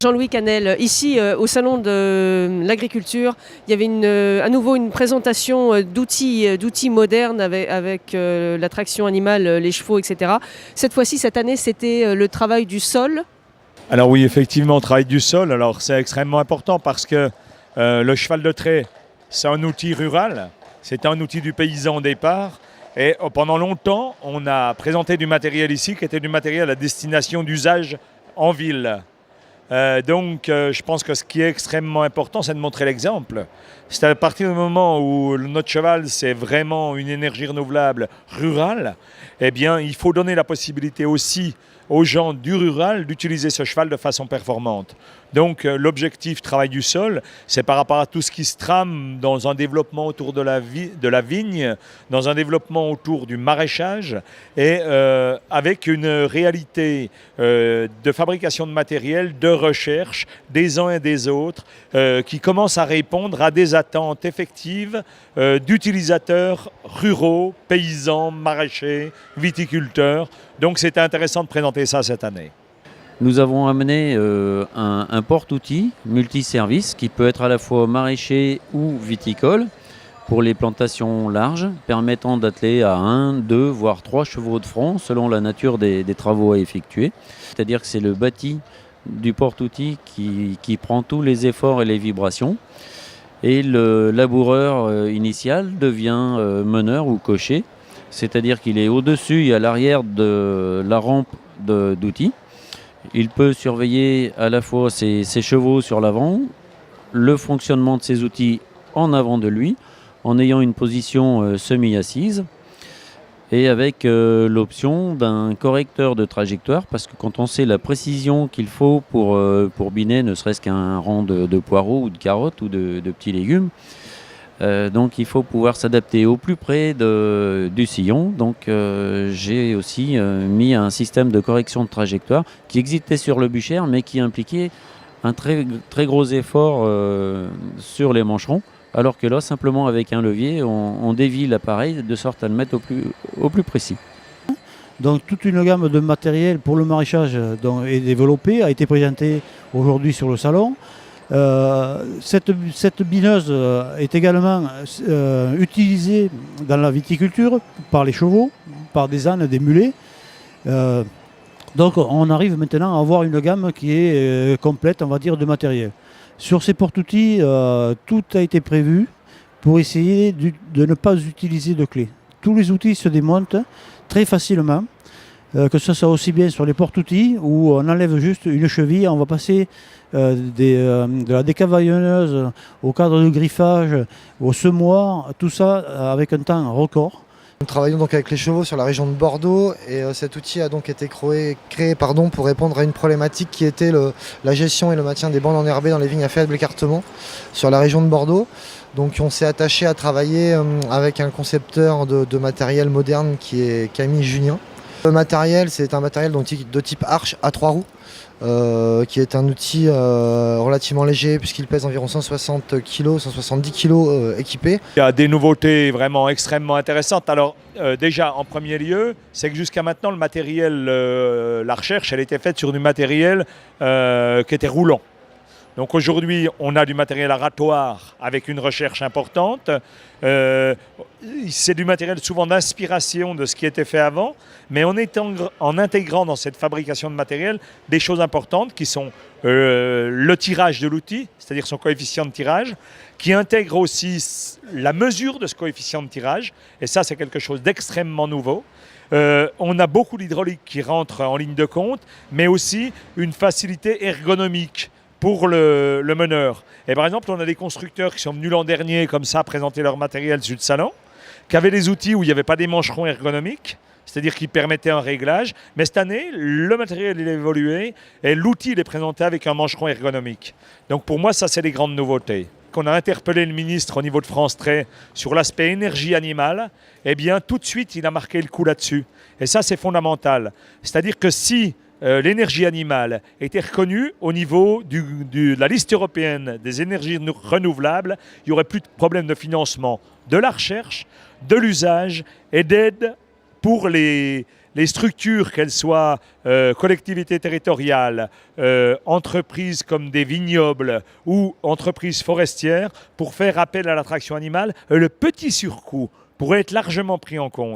Jean-Louis Canel, ici au Salon de l'Agriculture, il y avait à nouveau une présentation d'outils modernes avec la traction animale, les chevaux, etc. Cette fois-ci, cette année, c'était le travail du sol. Alors oui, effectivement, on travaille du sol. Alors c'est extrêmement important parce que le cheval de trait, c'est un outil rural, c'est un outil du paysan au départ. Et pendant longtemps, on a présenté du matériel ici qui était du matériel à destination d'usage en ville. Je pense que ce qui est extrêmement important, c'est de montrer l'exemple. C'est à partir du moment où notre cheval, c'est vraiment une énergie renouvelable rurale, eh bien, il faut donner la possibilité aussi aux gens du rural d'utiliser ce cheval de façon performante. Donc, l'objectif travail du sol, c'est par rapport à tout ce qui se trame dans un développement autour de la vigne, dans un développement autour du maraîchage et avec une réalité de fabrication de matériel, de recherche des uns et des autres qui commence à répondre à des attentes effectives d'utilisateurs ruraux, paysans, maraîchers, viticulteurs. Donc c'était intéressant de présenter ça cette année. Nous avons amené un porte-outil multiservice qui peut être à la fois maraîcher ou viticole pour les plantations larges, permettant d'atteler à 1, 2, voire 3 chevaux de front selon la nature des travaux à effectuer. C'est-à-dire que c'est le bâti du porte-outil qui prend tous les efforts et les vibrations. Et le laboureur initial devient meneur ou cocher, c'est-à-dire qu'il est au-dessus et à l'arrière de la rampe d'outils. Il peut surveiller à la fois ses chevaux sur l'avant, le fonctionnement de ses outils en avant de lui, en ayant une position semi-assise et avec l'option d'un correcteur de trajectoire, parce que quand on sait la précision qu'il faut pour biner ne serait-ce qu'un rang de poireaux ou de carottes ou de petits légumes, donc il faut pouvoir s'adapter au plus près du sillon. Donc j'ai aussi mis un système de correction de trajectoire qui existait sur le bûcher mais qui impliquait un très, très gros effort sur les mancherons, alors que là simplement avec un levier on dévie l'appareil de sorte à le mettre au plus précis. Donc toute une gamme de matériel pour le maraîchage est développée, a été présentée aujourd'hui sur le salon. Cette bineuse est également utilisée dans la viticulture par les chevaux, par des ânes, des mulets. Donc on arrive maintenant à avoir une gamme qui est complète, on va dire, de matériel. Sur ces porte-outils, tout a été prévu pour essayer de ne pas utiliser de clés. Tous les outils se démontent très facilement. Que ce soit aussi bien sur les porte-outils où on enlève juste une cheville, on va passer de la décavaillonneuse au cadre de griffage, au semoir, tout ça avec un temps record. Nous travaillons donc avec les chevaux sur la région de Bordeaux et cet outil a donc été créé pour répondre à une problématique qui était la gestion et le maintien des bandes enherbées dans les vignes à faible écartement sur la région de Bordeaux. Donc on s'est attaché à travailler avec un concepteur de matériel moderne qui est Camille Junien. Le matériel, c'est un matériel de type Arch à 3 roues, qui est un outil relativement léger puisqu'il pèse environ 160 kg, 170 kg équipé. Il y a des nouveautés vraiment extrêmement intéressantes. Alors déjà, en premier lieu, c'est que jusqu'à maintenant, le matériel, la recherche, elle était faite sur du matériel qui était roulant. Donc aujourd'hui, on a du matériel aratoire avec une recherche importante. C'est du matériel souvent d'inspiration de ce qui était fait avant, mais en intégrant dans cette fabrication de matériel des choses importantes qui sont le tirage de l'outil, c'est-à-dire son coefficient de tirage, qui intègre aussi la mesure de ce coefficient de tirage, et ça c'est quelque chose d'extrêmement nouveau. On a beaucoup d'hydraulique qui rentre en ligne de compte, mais aussi une facilité ergonomique pour le meneur. Et par exemple, on a des constructeurs qui sont venus l'an dernier comme ça présenter leur matériel sur le salon, qui avaient des outils où il n'y avait pas des mancherons ergonomiques, c'est-à-dire qui permettaient un réglage. Mais cette année, le matériel il a évolué et l'outil il est présenté avec un mancheron ergonomique. Donc pour moi, ça c'est les grandes nouveautés. Qu'on a interpellé le ministre au niveau de France Trait sur l'aspect énergie animale, eh bien tout de suite il a marqué le coup là-dessus. Et ça c'est fondamental. C'est-à-dire que si l'énergie animale était reconnue au niveau de la liste européenne des énergies renouvelables, il n'y aurait plus de problème de financement de la recherche, de l'usage et d'aide pour les les structures, qu'elles soient collectivités territoriales, entreprises comme des vignobles ou entreprises forestières, pour faire appel à l'attraction animale, le petit surcoût pourrait être largement pris en compte.